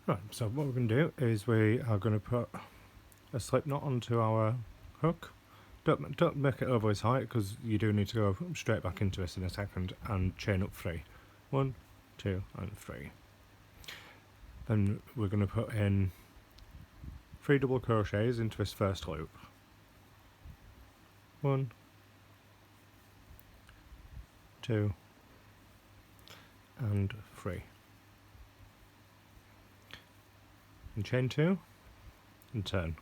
Right, so what we're going to do is we are going to put a slip knot onto our hook. Don't make it overly tight because you do need to go straight back into this in a second and chain up 3. 1, 2 and 3. Then we're going to put in 3 double crochets into this first loop. 1, 2 and 3. And chain 2 and turn.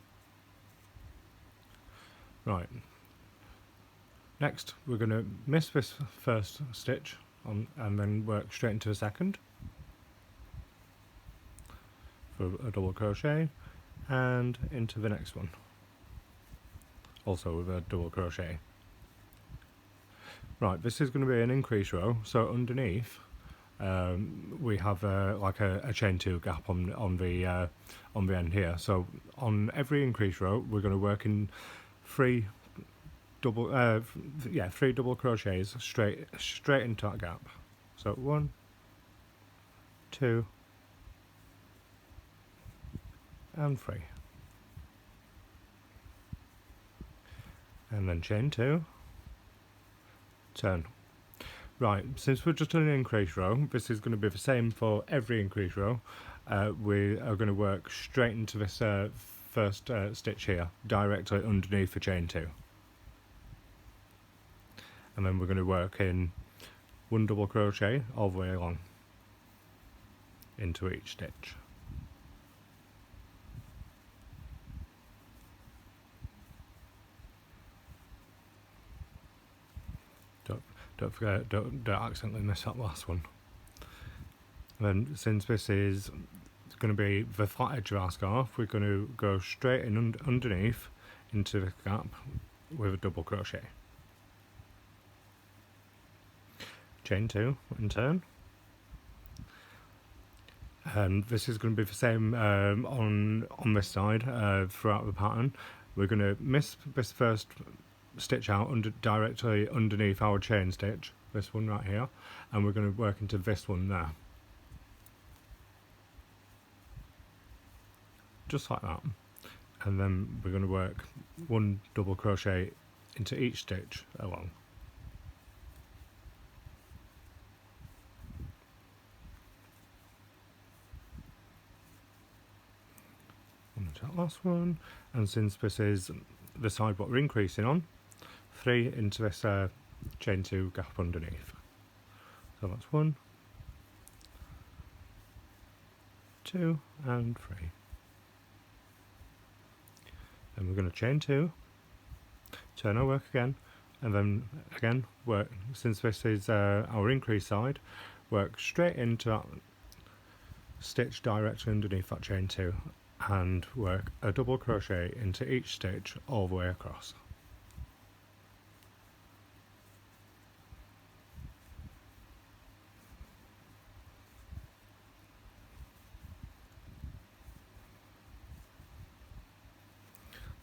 Right. Next we're going to miss this first stitch on and then work straight into the second for a double crochet and into the next one, also with a double crochet. Right, this is going to be an increase row, so underneath we have like a chain 2 gap on the end here. So on every increase row we're going to work in 3 double crochets straight into that gap. So 1, 2 and 3, and then chain 2, turn. Right, since we're just doing an increase row, this is going to be the same for every increase row. We are going to work straight into this first stitch here, directly underneath the chain 2. And then we're going to work in 1 double crochet all the way along into each stitch. Don't forget, don't accidentally miss that last one. And then since this is going to be the flat edge of our scarf, we're going to go straight in underneath into the gap with a double crochet. Chain 2 and turn. And this is going to be the same on this side throughout the pattern. We're going to miss this first stitch out directly underneath our chain stitch, this one right here, and we're going to work into this one there, just like that. And then we're going to work 1 double crochet into each stitch along. Into that last one, and since this is the side what we're increasing on, 3 into this chain 2 gap underneath. So that's 1, 2 and 3. Then we're going to chain 2, turn our work again, and then again work, since this is our increase side, work straight into that stitch directly underneath that chain 2 and work a double crochet into each stitch all the way across.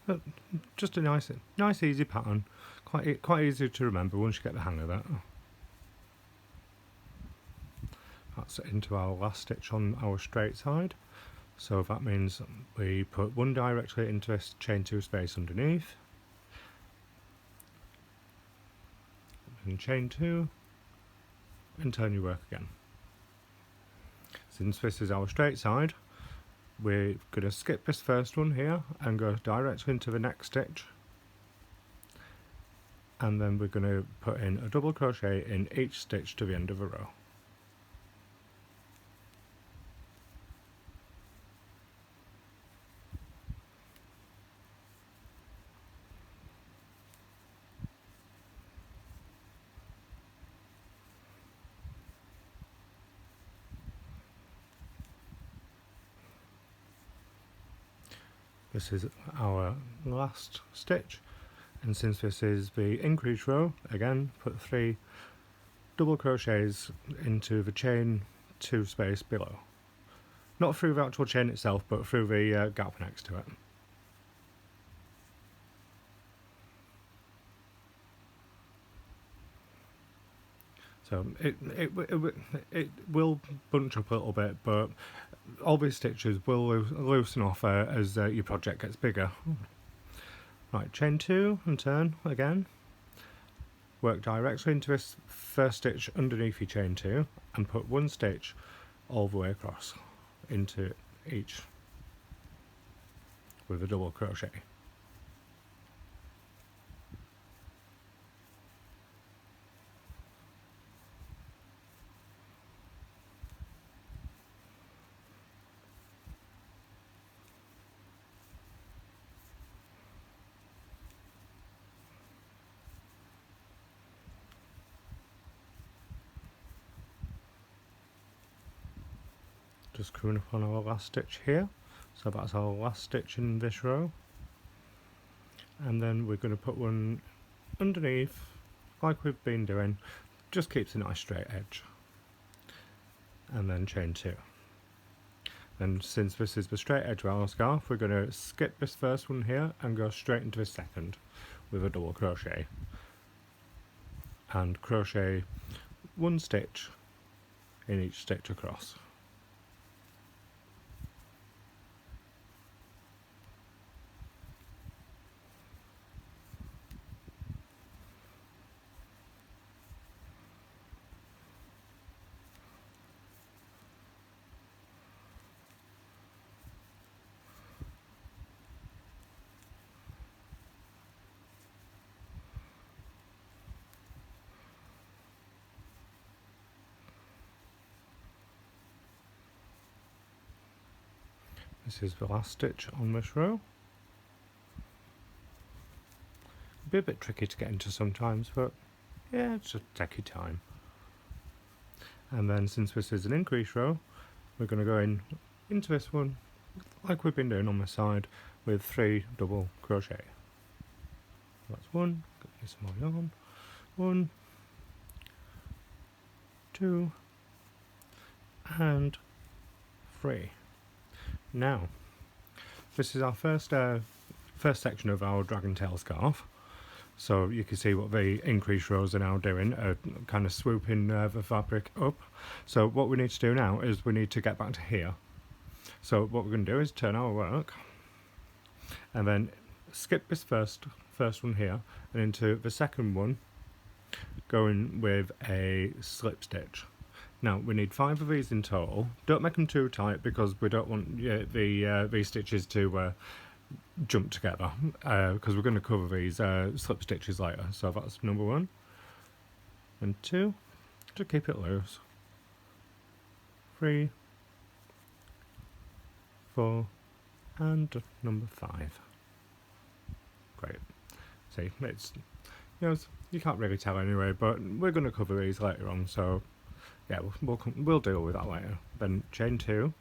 But just a nice easy pattern, quite easy to remember once you get the hang of it. That's into our last stitch on our straight side, so that means we put 1 directly into this chain 2 space underneath, and chain 2 and turn your work again. Since this is our straight side, we're going to skip this first one here and go directly into the next stitch, and then we're going to put in a double crochet in each stitch to the end of the row. This is our last stitch, and since this is the increase row, again put 3 double crochets into the chain 2 space below. Not through the actual chain itself, but through the gap next to it. So it will bunch up a little bit, but all these stitches will loosen off as your project gets bigger. Right, chain 2 and turn again. Work directly into this first stitch underneath your chain 2 and put one stitch all the way across into each with a double crochet. Just coming up on our last stitch here, so that's our last stitch in this row, and then we're going to put one underneath like we've been doing, just keeps a nice straight edge, and then chain 2. And since this is the straight edge of our scarf, we're going to skip this first one here and go straight into the second with a double crochet, and crochet one stitch in each stitch across. This is the last stitch on this row. It'll be a bit tricky to get into sometimes, but yeah, just take your time. And then since this is an increase row, we're going to go into this one like we've been doing on the side with 3 double crochet. That's 1, get me some more yarn, 1, 2 and 3. Now, this is our first section of our dragon tail scarf. So you can see what the increase rows are now doing, kind of swooping the fabric up. So what we need to do now is we need to get back to here. So what we're going to do is turn our work and then skip this first one here and into the second one, going with a slip stitch. Now we need 5 of these in total. Don't make them too tight because we don't want these stitches to jump together, because we're going to cover these slip stitches later. So that's number 1 and 2 to keep it loose. 3, 4 and number 5. Great. See, it's, you can't really tell anyway, but we're going to cover these later on, so yeah, we'll deal with that later. Then chain 2.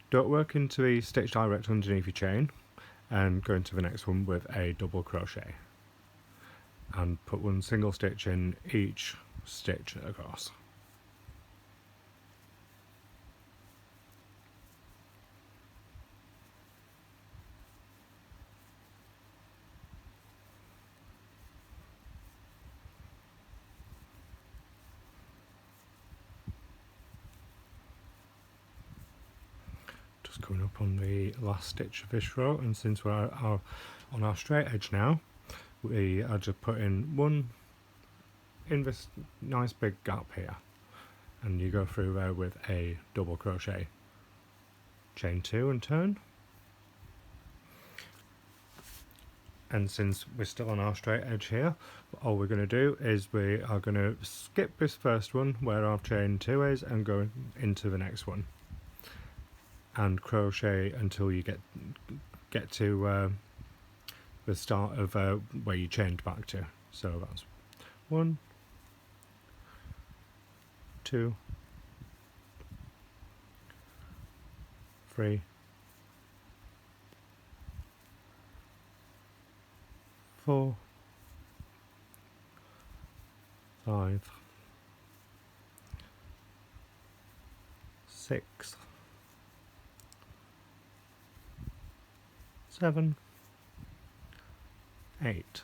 Don't work into the stitch direct underneath your chain, and go into the next one with a double crochet. And put one single stitch in each stitch across. Just coming up on the last stitch of this row, and since we're on our straight edge now, we are just putting one in this nice big gap here, and you go through there with a double crochet, chain 2 and turn. And since we're still on our straight edge here, all we're going to do is we are going to skip this first one where our chain 2 is and go into the next one and crochet until you get to the start of where you chained back to. So that's 1, 2, 3, 4, 5, 6, 7, 8,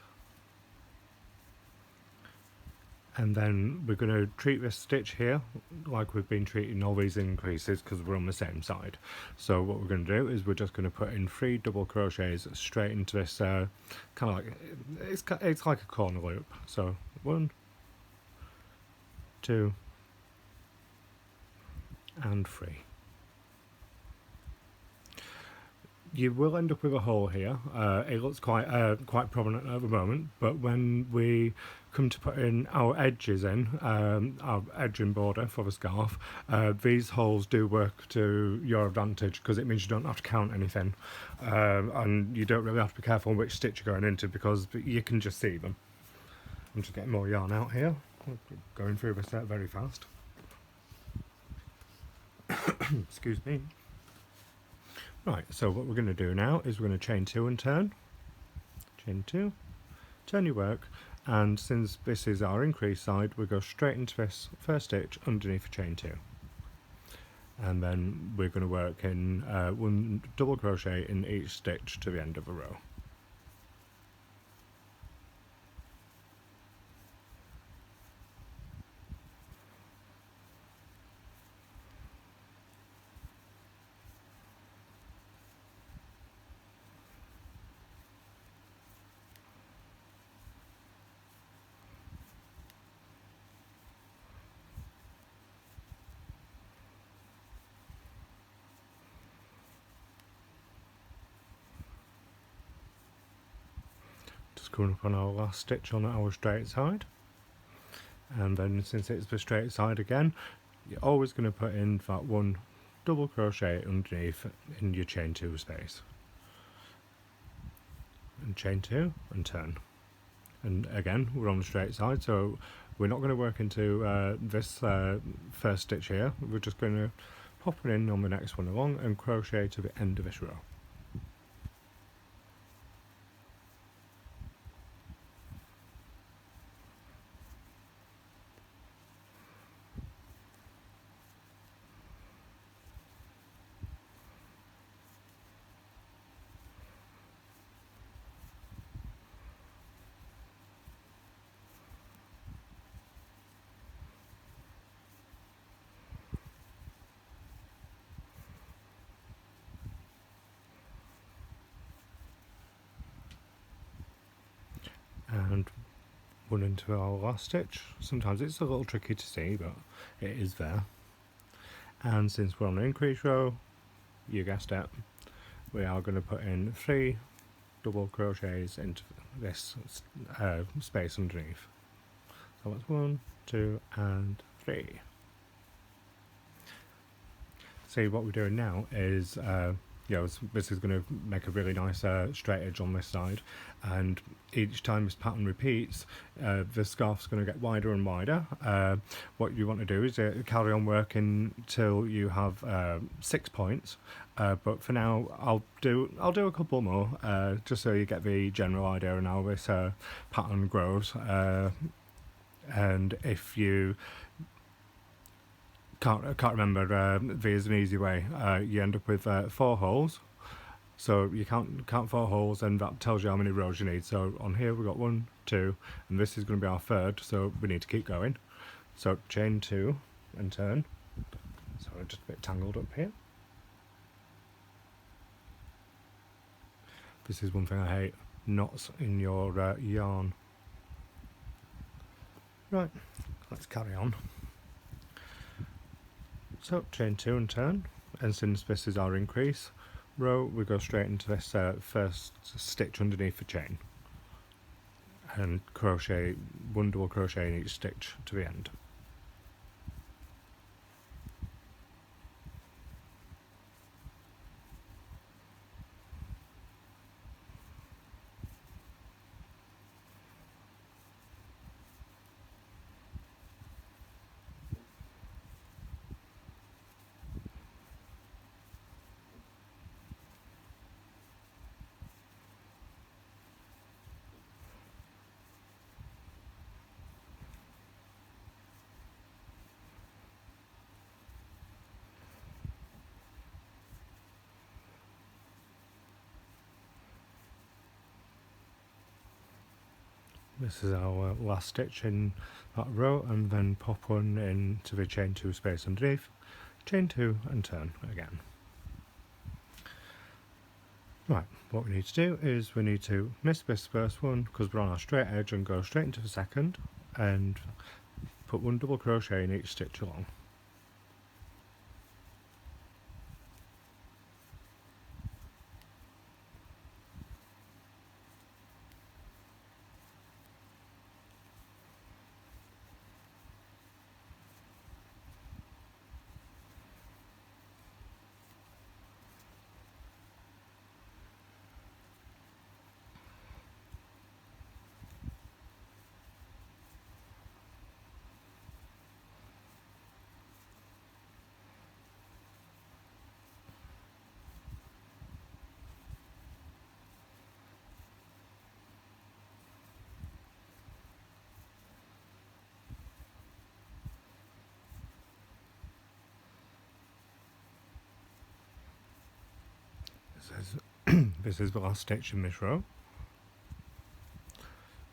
And then we're going to treat this stitch here like we've been treating all these increases because we're on the same side. So what we're going to do is we're just going to put in 3 double crochets straight into this kind of like, it's like a corner loop. So 1, 2 and 3. You will end up with a hole here. It looks quite prominent at the moment, but when we come to put in our edges in, our edging border for the scarf, these holes do work to your advantage because it means you don't have to count anything, and you don't really have to be careful which stitch you're going into because you can just see them. I'm just getting more yarn out here, going through this very fast. Excuse me. Right, so what we're going to do now is we're going to chain 2 and turn. Chain 2, turn your work, and since this is our increase side, we go straight into this first stitch underneath chain 2. And then we're going to work in 1 double crochet in each stitch to the end of the row. Just coming up on our last stitch on our straight side, and then since it's the straight side again, you're always going to put in that 1 double crochet underneath in your chain 2 space, and chain 2 and turn. And again, we're on the straight side, so we're not going to work into this first stitch here. We're just going to pop it in on the next one along and crochet to the end of this row. And one into our last stitch. Sometimes it's a little tricky to see, but it is there. And since we're on an increase row, you guessed it, we are going to put in 3 double crochets into this space underneath. So that's 1, 2 and 3. See, what we're doing now is this is going to make a really nice straight edge on this side, and each time this pattern repeats, the scarf's going to get wider and wider. What you want to do is carry on working till you have 6 points, but for now I'll do a couple more just so you get the general idea of how this pattern grows. And if you can't remember, there's an easy way. You end up with 4 holes, so you count 4 holes, and that tells you how many rows you need. So on here we've got 1, 2, and this is going to be our 3rd, so we need to keep going. So chain 2 and turn. Sorry, just a bit tangled up here. This is one thing I hate, knots in your yarn. Right, let's carry on. So chain 2 and turn, and since this is our increase row, we go straight into this first stitch underneath the chain and crochet 1 double crochet in each stitch to the end. This is our last stitch in that row, and then pop one into the chain 2 space underneath, chain 2 and turn again. Right, what we need to do is we need to miss this first one because we're on our straight edge and go straight into the second and put 1 double crochet in each stitch along. This is the last stitch in this row,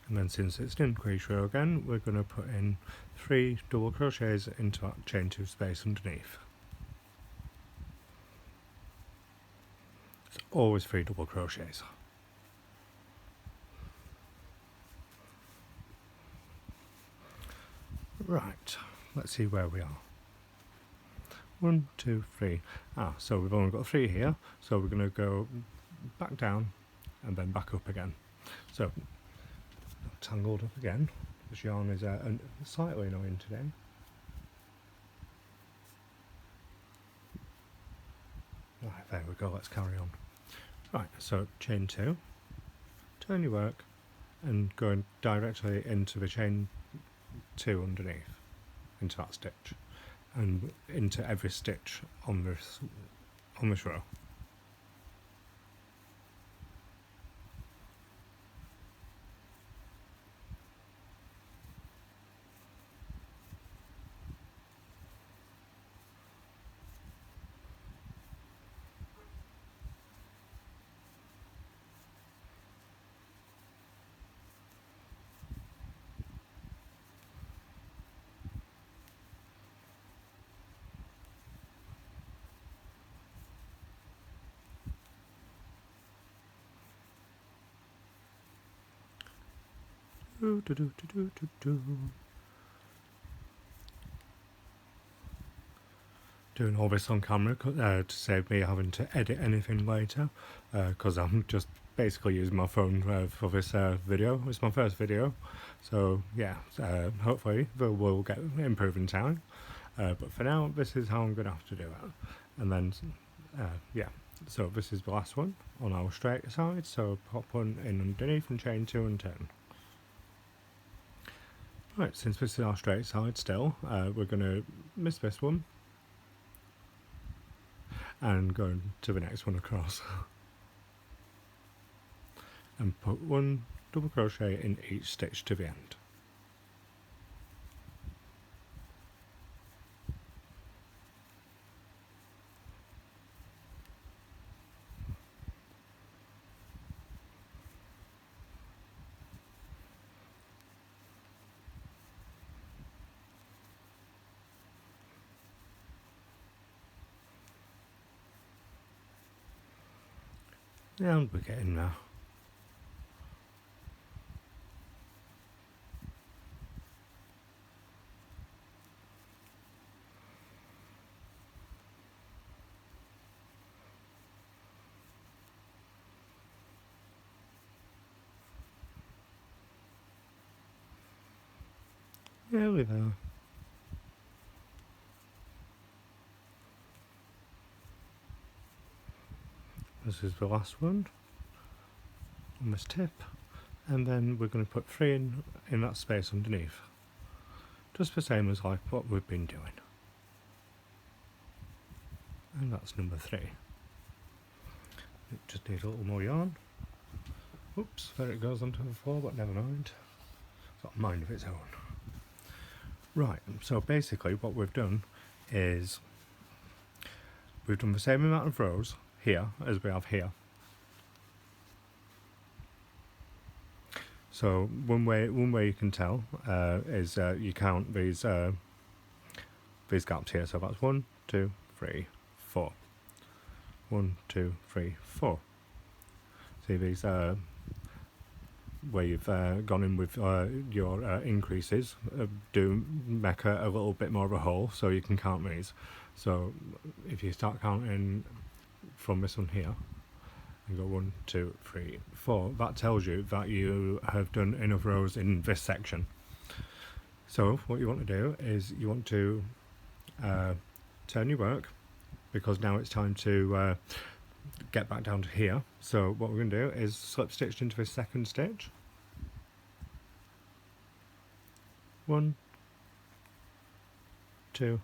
and then since it's an increase row again, we're going to put in 3 double crochets into that chain 2 space underneath. It's always 3 double crochets. Right, let's see where we are. 1, 2, 3. So we've only got 3 here, so we're going to go back down and then back up again. So tangled up again. This yarn is slightly annoying today. Right, there we go, let's carry on. Right, so chain 2, turn your work and go directly into the chain 2 underneath, into that stitch, and into every stitch on this row. Doing all this on camera to save me having to edit anything later, because I'm just basically using my phone for this video. It's my first video, so yeah, hopefully we'll get improving time, but for now this is how I'm going to have to do it. And then yeah, so this is the last one on our straight side, so pop one in underneath and chain 2 and turn. Right, since this is our straight side still, we're going to miss this one and go to the next one across and put 1 double crochet in each stitch to the end. And we're getting there. Nearly there. This is the last one on this tip, and then we're going to put 3 in that space underneath, just the same as like what we've been doing. And that's number 3. It just needs a little more yarn. Oops, there it goes onto the floor, but never mind. It's got a mind of its own. Right, so basically what we've done is we've done the same amount of rows here as we have here. So one way you can tell is you count these gaps here. So that's 1, 2, 3, 4. 1, 2, 3, 4. See these where you've gone in with your increases do make a little bit more of a hole, so you can count these. So if you start counting from this one here and go 1, 2, 3, 4, that tells you that you have done enough rows in this section. So what you want to do is you want to turn your work, because now it's time to get back down to here. So what we're going to do is slip stitch into the second stitch. 1, 2,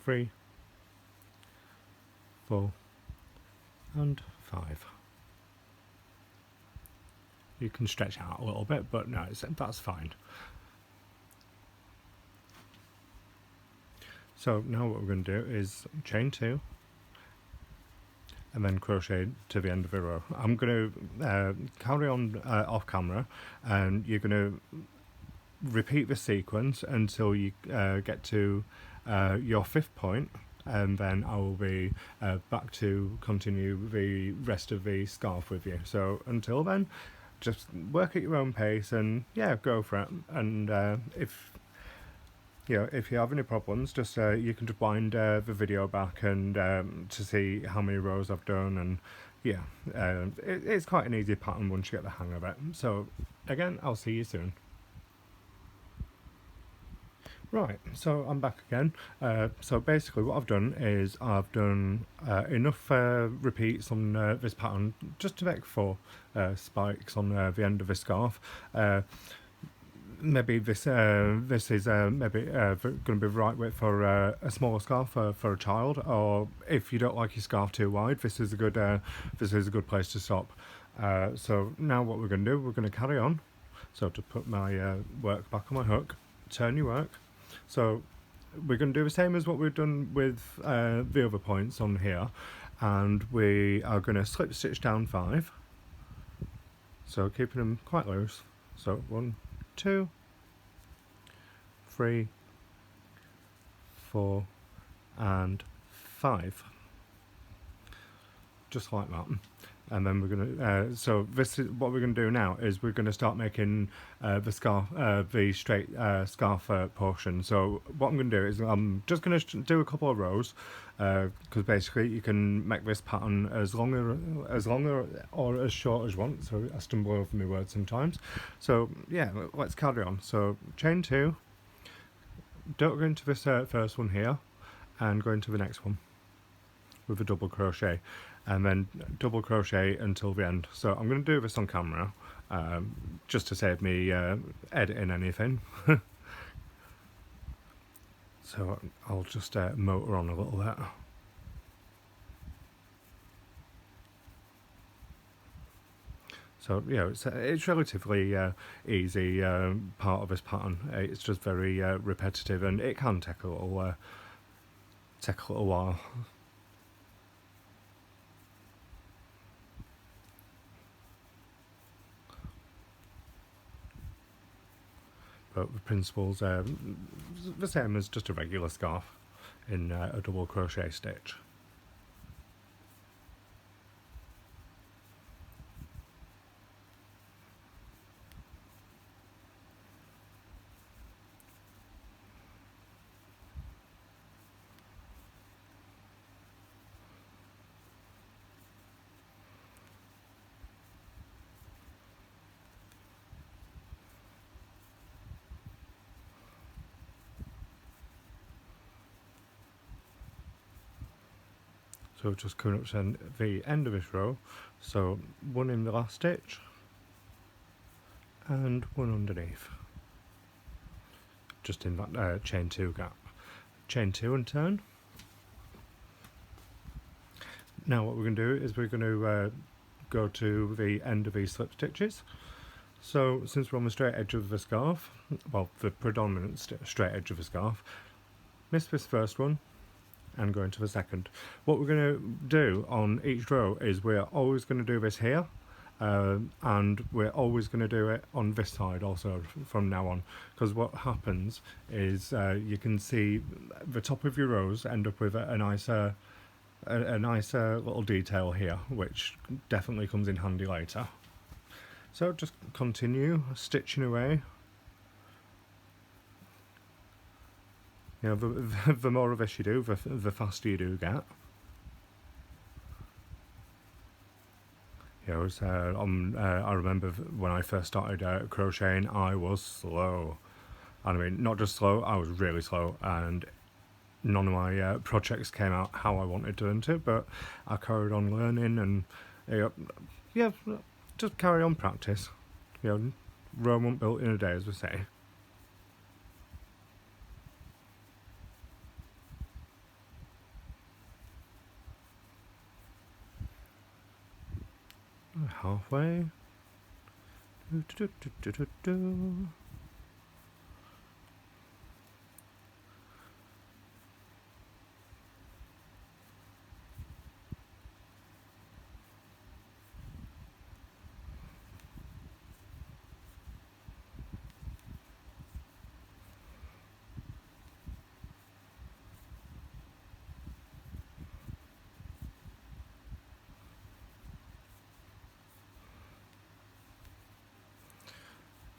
3, 4, and 5. You can stretch out a little bit, but no, that's fine. So now what we're going to do is chain 2 and then crochet to the end of the row. I'm going to carry on off camera, and you're going to repeat the sequence until you get to your 5th point, and then I will be back to continue the rest of the scarf with you. So until then, just work at your own pace and yeah, go for it. And if you have any problems, just you can just wind the video back and to see how many rows I've done, and yeah, it's quite an easy pattern once you get the hang of it. So again, I'll see you soon. Right, so I'm back again. So basically what I've done is I've done enough repeats on this pattern just to make 4 spikes on the end of the scarf. Maybe this is maybe going to be the right width for a smaller scarf for a child, or if you don't like your scarf too wide, this is a good place to stop. So now what we're going to do, we're going to carry on. So to put my work back on my hook, turn your work. So we're going to do the same as what we've done with the other points on here, and we are going to slip stitch down 5. So keeping them quite loose. So 1, 2, 3, 4, and 5. Just like that. And then we're going to, so this is what we're going to do now, is we're going to start making the scarf, the straight scarf portion. So what I'm going to do is I'm just going to do a couple of rows, because basically you can make this pattern as long or as short as you want. So I stumble over my words sometimes. So yeah, let's carry on. So chain 2, don't go into this first one here, and go into the next one with a double crochet, and then double crochet until the end. So I'm going to do this on camera, just to save me editing anything. So I'll just motor on a little bit. So yeah, it's relatively easy part of this pattern. It's just very repetitive, and it can take a little while. But the principle's the same as just a regular scarf in a double crochet stitch. So just coming up to the end of this row, so one in the last stitch and one underneath, just in that chain 2 gap. Chain 2 and turn. Now what we're going to do is we're going to go to the end of these slip stitches. So since we're on the straight edge of the scarf, well, the predominant straight edge of the scarf, miss this first one and go into the second. What we're going to do on each row is we're always going to do this here, and we're always going to do it on this side also from now on, because what happens is you can see the top of your rows end up with a nicer little detail here, which definitely comes in handy later. So just continue stitching away. You know, the more of this you do, the faster you do get. You know, I remember when I first started crocheting, I was slow. And I mean, not just slow, I was really slow, and none of my projects came out how I wanted them to, but I carried on learning, and yeah, just carry on practice. You know, Rome wasn't built in a day, as we say. Halfway. Do, do, do, do, do, do.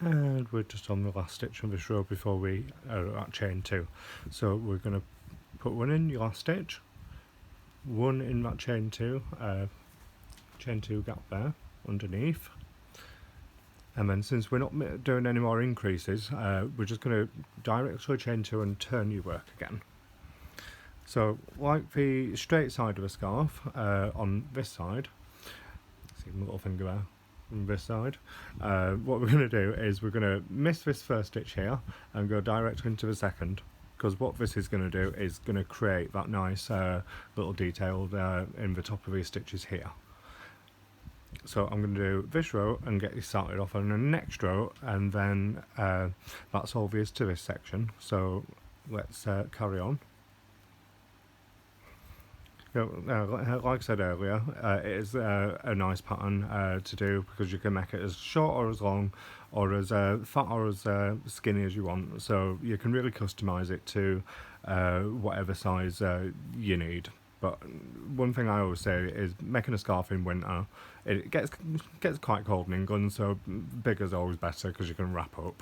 And we're just on the last stitch of this row before we are at chain 2. So we're going to put one in your last stitch, one in that chain 2 gap there underneath, and then since we're not doing any more increases, we're just going to directly chain 2 and turn your work again. So like the straight side of a scarf, on this side, see my little finger there, on this side, what we're going to do is we're going to miss this first stitch here and go directly into the second, because what this is going to do is going to create that nice little detail in the top of these stitches here. So I'm going to do this row and get you started off on the next row, and then that's all there is to this section. So let's carry on. Like I said earlier, it is a nice pattern to do, because you can make it as short or as long, or as fat or as skinny as you want. So you can really customise it to whatever size you need. But one thing I always say is making a scarf in winter, it gets quite cold in England, so bigger is always better because you can wrap up.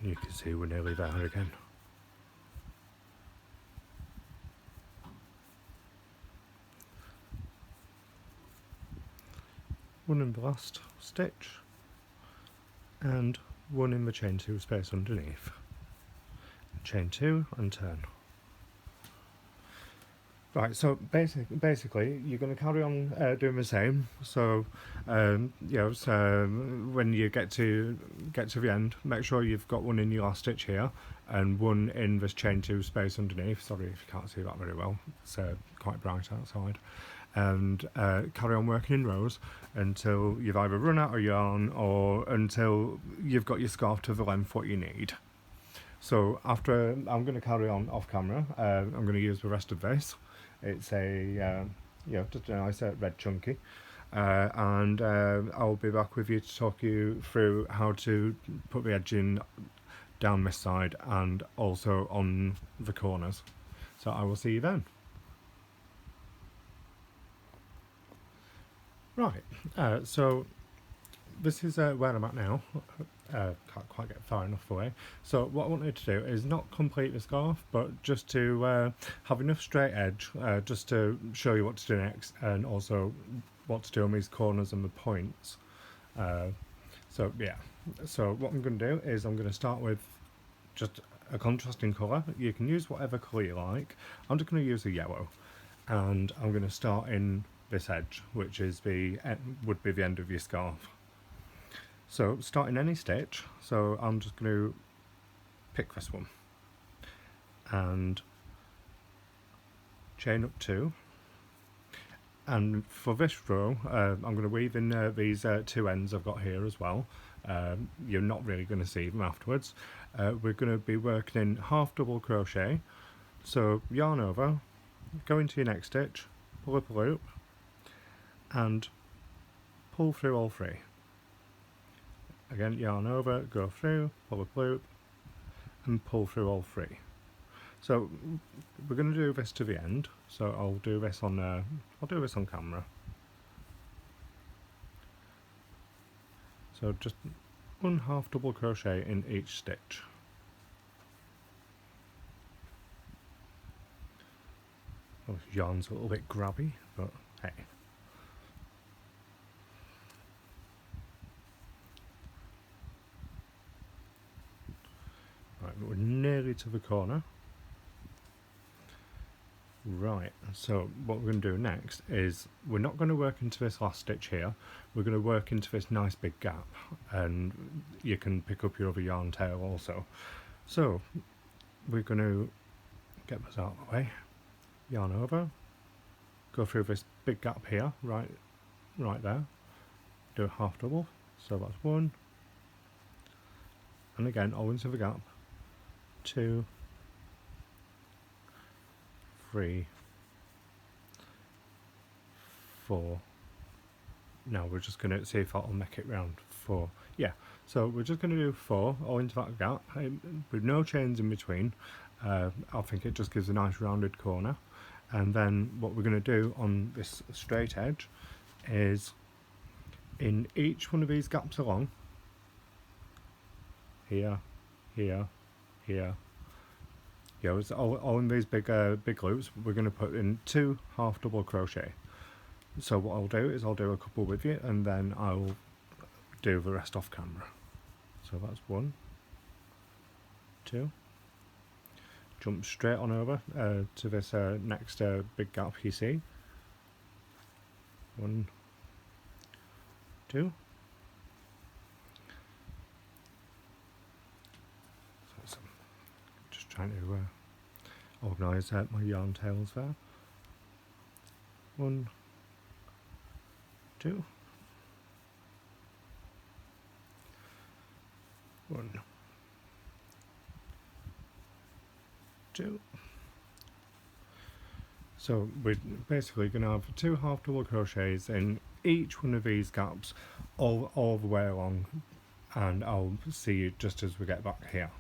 You can see we're nearly there again. One in the last stitch, and one in the chain 2 space underneath. Chain 2 and turn. Right, so basically you're going to carry on doing the same. So so when you get to the end, make sure you've got one in your last stitch here and one in this chain 2 space underneath. Sorry if you can't see that very well, it's quite bright outside. And carry on working in rows until you've either run out of yarn or until you've got your scarf to the length what you need. So after, I'm going to carry on off camera. I'm going to use the rest of this. It's a just a nice red chunky, and I'll be back with you to talk you through how to put the edging down this side and also on the corners. So I will see you then. Right, so this is where I'm at now. Can't quite get far enough away. So what I wanted to do is not complete the scarf, but just to have enough straight edge, just to show you what to do next, and also what to do on these corners and the points. So yeah, so what I'm going to do is I'm going to start with just a contrasting colour. You can use whatever colour you like. I'm just going to use a yellow, and I'm going to start in this edge, which is would be the end of your scarf. So start in any stitch. So I'm just going to pick this one and chain up 2. And for this row, I'm going to weave in these 2 ends I've got here as well. You're not really going to see them afterwards. We're going to be working in half double crochet. So yarn over, go into your next stitch, pull up a loop, and pull through all 3. Again, yarn over, go through, pull up a loop, and pull through all 3. So we're going to do this to the end. So I'll do this on camera. So just 1 half double crochet in each stitch. Oh, this yarn's a little bit grabby, but hey. Right, we're nearly to the corner. Right, so what we're going to do next is we're not going to work into this last stitch here, we're going to work into this nice big gap, and you can pick up your other yarn tail also. So we're going to get this out of the way, yarn over, go through this big gap here, right there, do a half double, so that's 1, and again all into the gap, 2, 3, 4. Now we're just going to see if that'll make it round 4. Yeah, so we're just going to do 4 all into that gap with no chains in between. I think it just gives a nice rounded corner. And then what we're going to do on this straight edge is in each one of these gaps along, here, here, here, it's all in these big loops, we're going to put in 2 half double crochet. So what I'll do is I'll do a couple with you, and then I'll do the rest off camera. So that's 1, 2, jump straight on over to this next big gap you see, 1, 2, so just trying to organise my yarn tails there, 1, 2, 1, 2. So we're basically going to have 2 half double crochets in each one of these gaps all the way along, and I'll see you just as we get back here.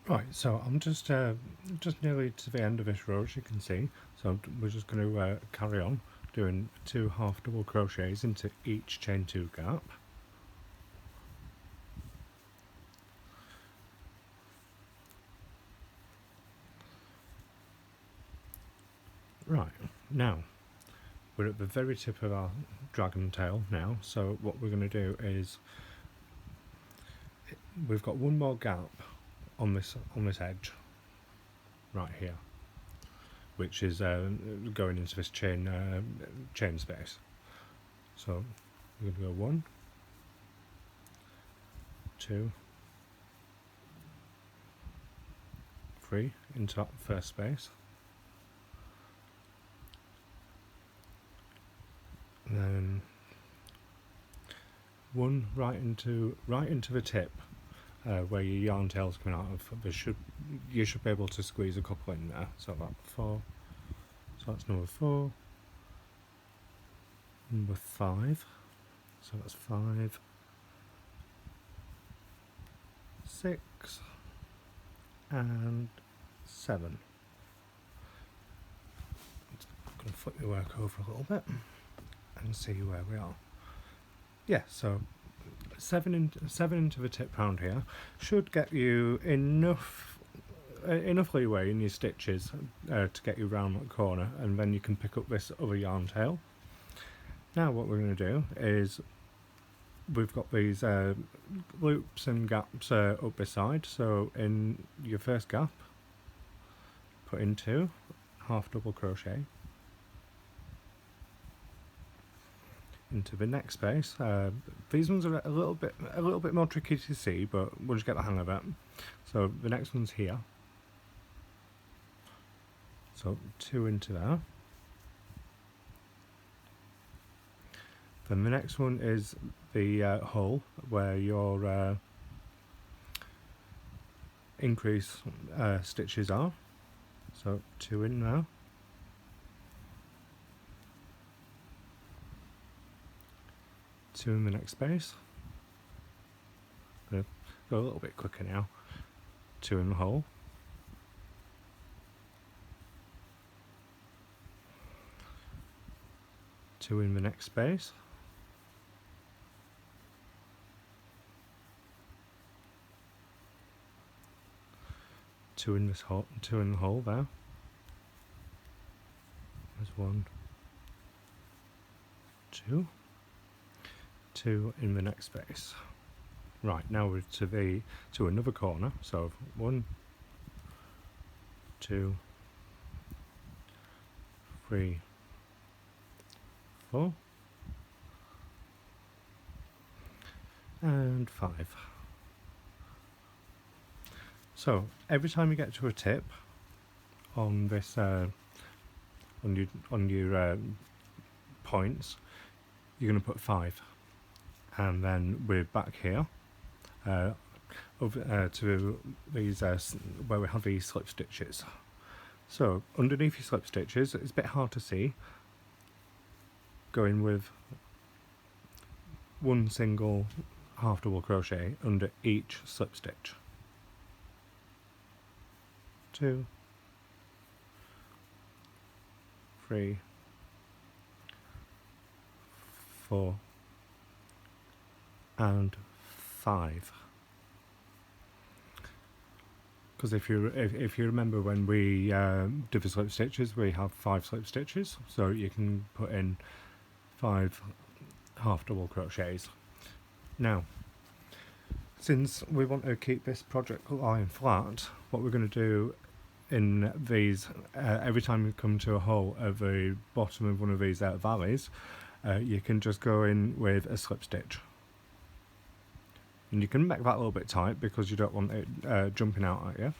Right, so I'm just nearly to the end of this row, as you can see. So we're just going to carry on doing 2 half double crochets into each chain 2 gap. Right, now we're at the very tip of our dragon tail now. So what we're going to do is we've got one more gap on this edge right here, which is going into this chain space. So we're going to go 1, 2, 3 into that first space, and then 1 right into the tip. Where your yarn tail's coming out of, you should be able to squeeze a couple in there. So about 4. So that's number 4. Number 5. So that's 5, 6, and 7. I'm going to flip my work over a little bit and see where we are. Yeah, so seven into the tip round here should get you enough leeway in your stitches to get you round that corner, and then you can pick up this other yarn tail. Now what we're going to do is we've got these loops and gaps up this side, so in your first gap put in 2 half double crochet into the next space. These ones are a little bit more tricky to see, but we'll just get the hang of it. So the next one's here, so 2 into there. Then the next one is the hole where your increase stitches are, so 2 in there. 2 in the next space. Go a little bit quicker now. 2 in the hole. 2 in the next space. 2 in this hole, 2 in the hole there. There's 1, 2. 2 in the next space. Right, now we're to another corner. So 1, 2, 3, 4, and 5. So every time you get to a tip on this on your points, you're going to put 5. And then we're back here over to these where we have these slip stitches. So underneath your slip stitches, it's a bit hard to see. Going with 1 single half double crochet under each slip stitch. 2, 3, 4, and 5. Because if you remember when we did the slip stitches, we have 5 slip stitches, so you can put in 5 half double crochets. Now, since we want to keep this project line flat, what we're going to do in these, every time you come to a hole at the bottom of one of these valleys, you can just go in with a slip stitch. And you can make that a little bit tight because you don't want it jumping out at you.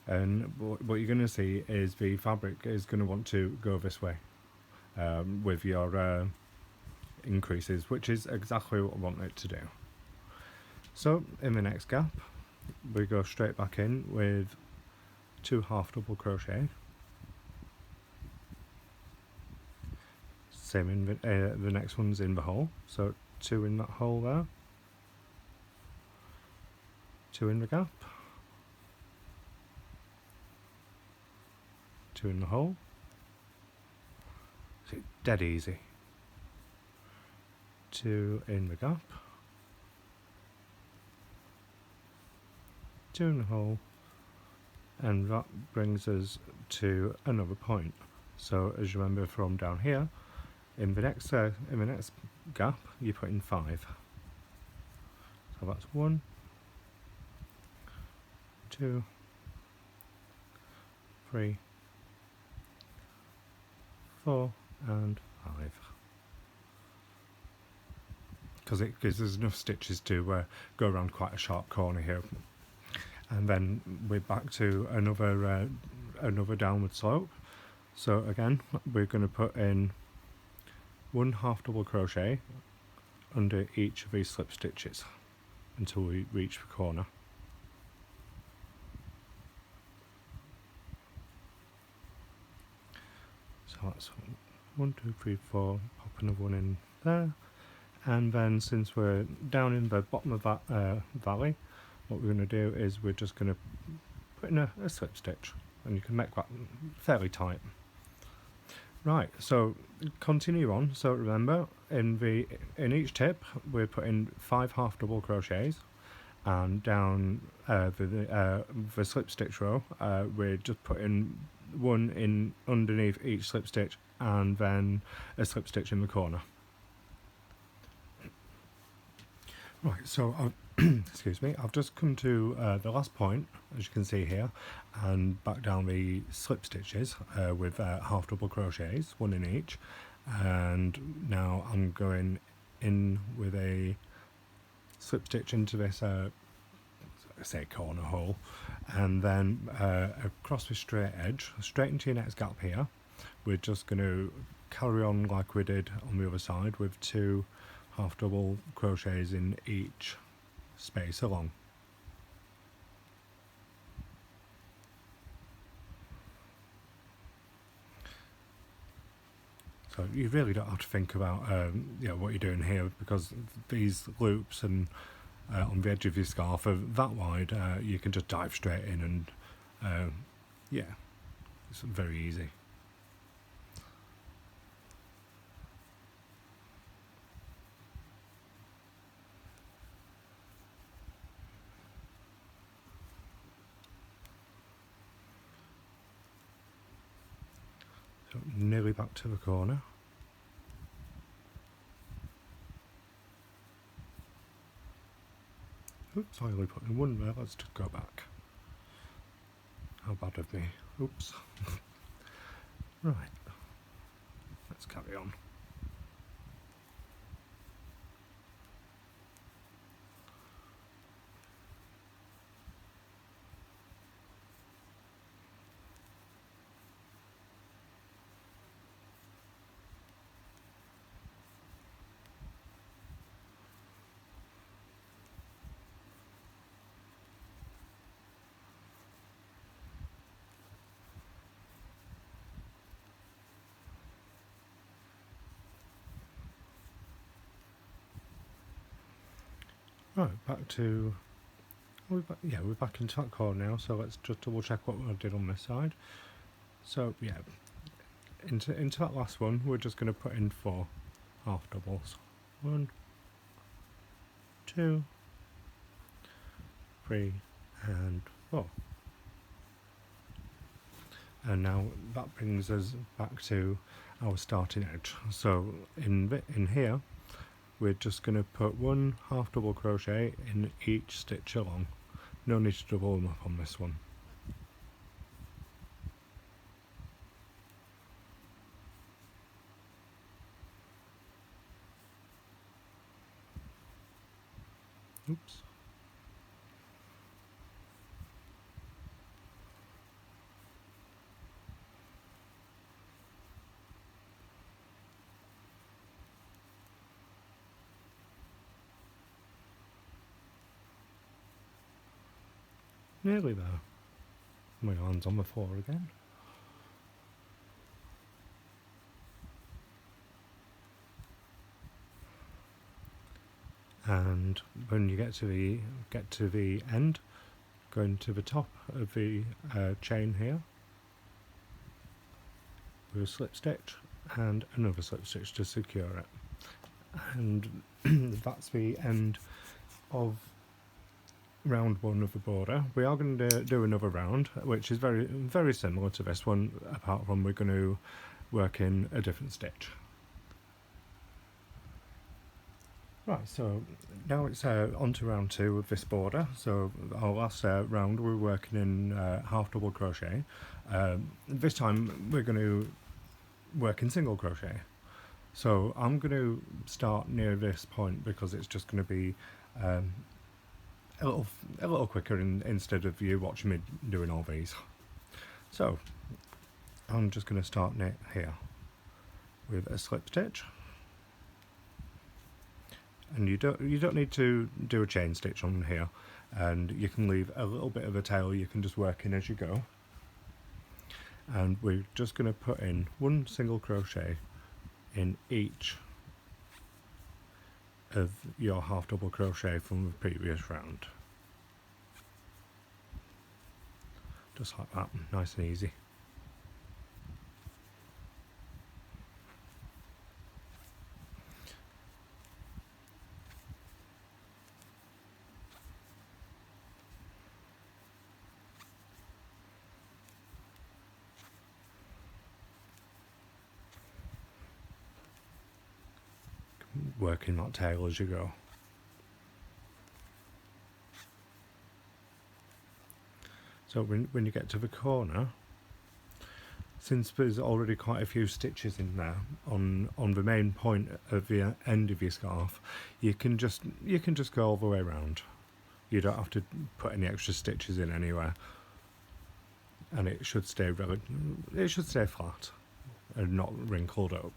And what you're going to see is the fabric is going to want to go this way with your increases, which is exactly what I want it to do. So in the next gap, we go straight back in with 2 half double crochet. Same in the next one's in the hole, so 2 in that hole there. 2 in the gap, 2 in the hole. It's dead easy. 2 in the gap, 2 in the hole, and that brings us to another point. So as you remember from down here, in the next gap, you put in 5. So that's 1, 2, 3, 4, and 5. Because it gives us enough stitches to go around quite a sharp corner here. And then we're back to another downward slope. So again, we're going to put in 1 half double crochet under each of these slip stitches until we reach the corner. So that's 1, 2, 3, 4, pop another one in there. And then since we're down in the bottom of that valley, what we're going to do is we're just going to put in a slip stitch, and you can make that fairly tight. Right, so continue on. So remember, in each tip we're putting 5 half double crochets, and down the slip stitch row we're just putting one in underneath each slip stitch and then a slip stitch in the corner. Right, so excuse me, I've just come to the last point, as you can see here, and back down the slip stitches with half double crochets, one in each, and now I'm going in with a slip stitch into this say corner hole, and then across the straight edge, straight into your next gap here. We're just going to carry on like we did on the other side with 2 half double crochets in each space along. So you really don't have to think about what you're doing here, because these loops and on the edge of your scarf are that wide. You can just dive straight in, and yeah, it's very easy. So nearly back to the corner. Oops, I only put in one there. Let's just go back. How bad of me. Oops. Right. Let's carry on. Right, back to... we're back into that corner now, so let's just double check what I did on this side. So, yeah, into that last one, we're just going to put in 4 half doubles. 1, 2, 3, and 4. And now that brings us back to our starting edge. So in here, we're just going to put 1 half double crochet in each stitch along. No need to double them up on this one. Oops. Nearly there. My hand's on the floor again. And when you get to the end, going to the top of the chain here, with a slip stitch and another slip stitch to secure it. And that's the end of round 1 of the border. We are going to do another round, which is very similar to this one, apart from we're going to work in a different stitch. Right, so now it's on to round 2 of this border. So our last round we're working in half double crochet. This time we're going to work in single crochet. So I'm going to start near this point because it's just going to be a little quicker instead of you watching me doing all these. So I'm just going to start here with a slip stitch, and you don't need to do a chain stitch on here, and you can leave a little bit of a tail you can just work in as you go. And we're just going to put in 1 single crochet in each of your half double crochet from the previous round. Just like that, nice and easy. working that tail as you go. So when you get to the corner, since there's already quite a few stitches in there on the main point of the end of your scarf, you can just go all the way around. You don't have to put any extra stitches in anywhere, and it should stay flat and not wrinkled up.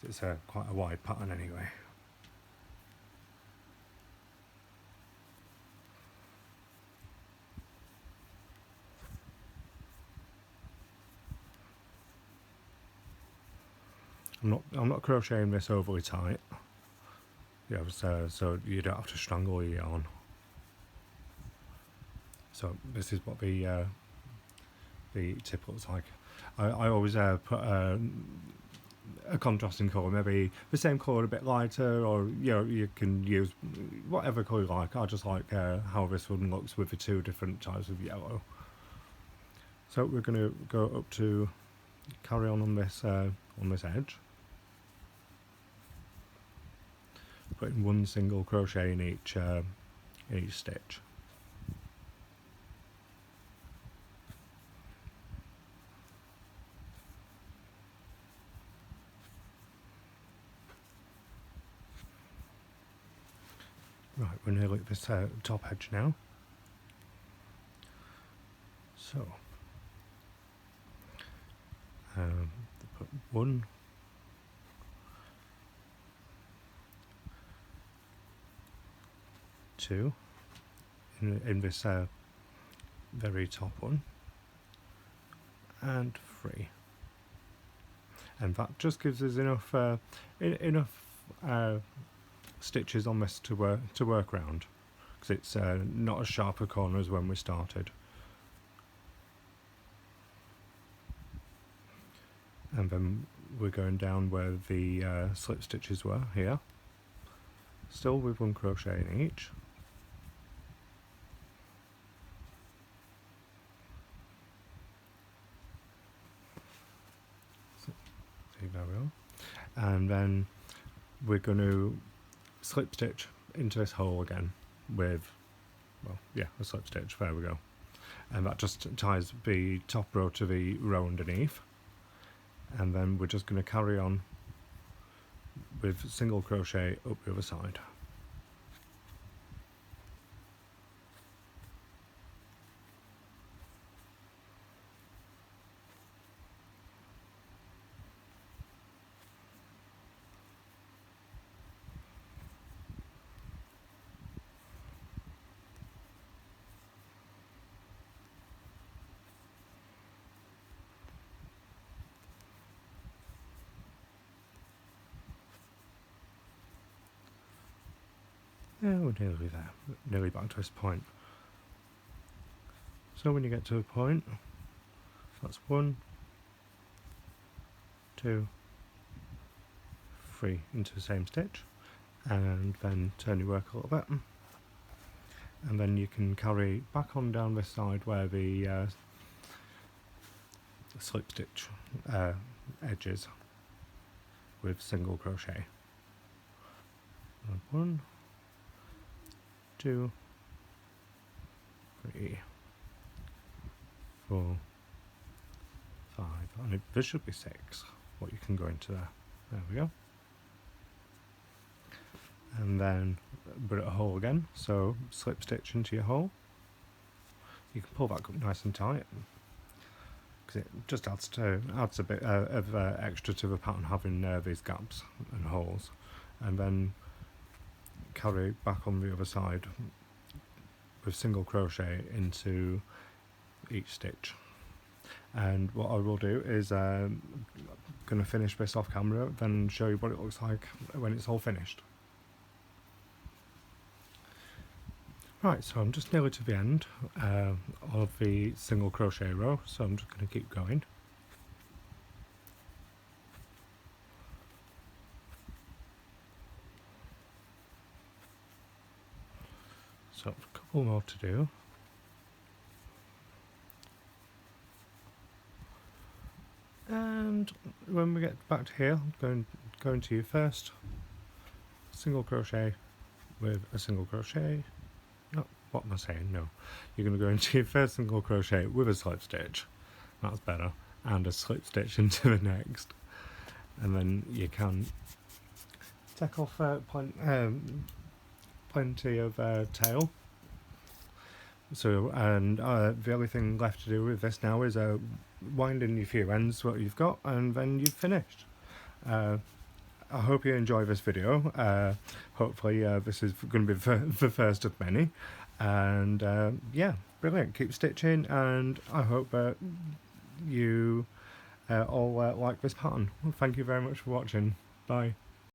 It's quite a wide pattern anyway. I'm not crocheting this overly tight. Yeah, so you don't have to strangle your yarn. So this is what the tip looks like. I always put a contrasting colour, maybe the same colour a bit lighter, or you can use whatever colour you like. I just like how this one looks with the two different types of yellow. So we're going to go up to carry on this edge, putting one single crochet in each stitch. Right, we're nearly at this top edge now. So put 1, 2 in this very top one, and 3, and that just gives us enough stitches on this to work around, because it's not as sharp a corner as when we started. And then we're going down where the slip stitches were here, still with 1 crochet in each. So, there we are. And then we're going to slip stitch into this hole again with, a slip stitch. There we go. And that just ties the top row to the row underneath. And then we're just going to carry on with single crochet up the other side. Yeah, we're nearly there, nearly back to this point. So when you get to a point, that's 1, 2, 3 into the same stitch, and then turn your work a little bit, and then you can carry back on down this side where the slip stitch edge is with single crochet. 1, 2, 3, 4, 5, and there should be 6. What you can go into there. There we go. And then put a hole again. So slip stitch into your hole. You can pull that up nice and tight, because it just adds a bit of extra to the pattern, having these gaps and holes. And then carry back on the other side with single crochet into each stitch. And what I will do is going to finish this off camera, then show you what it looks like when it's all finished. Right, so I'm just nearly to the end of the single crochet row, so I'm just going to keep going. So a couple more to do. And when we get back to here, go into your first single crochet with a single crochet. No, what am I saying? No, you're going to go into your first single crochet with a slip stitch. That's better, and a slip stitch into the next, and then you can take off plenty of tail. So, and the only thing left to do with this now is wind in your few ends what you've got, and then you've finished. I hope you enjoy this video. Hopefully this is going to be the first of many, and yeah, brilliant. Keep stitching, and I hope you all like this pattern. Well, thank you very much for watching. Bye.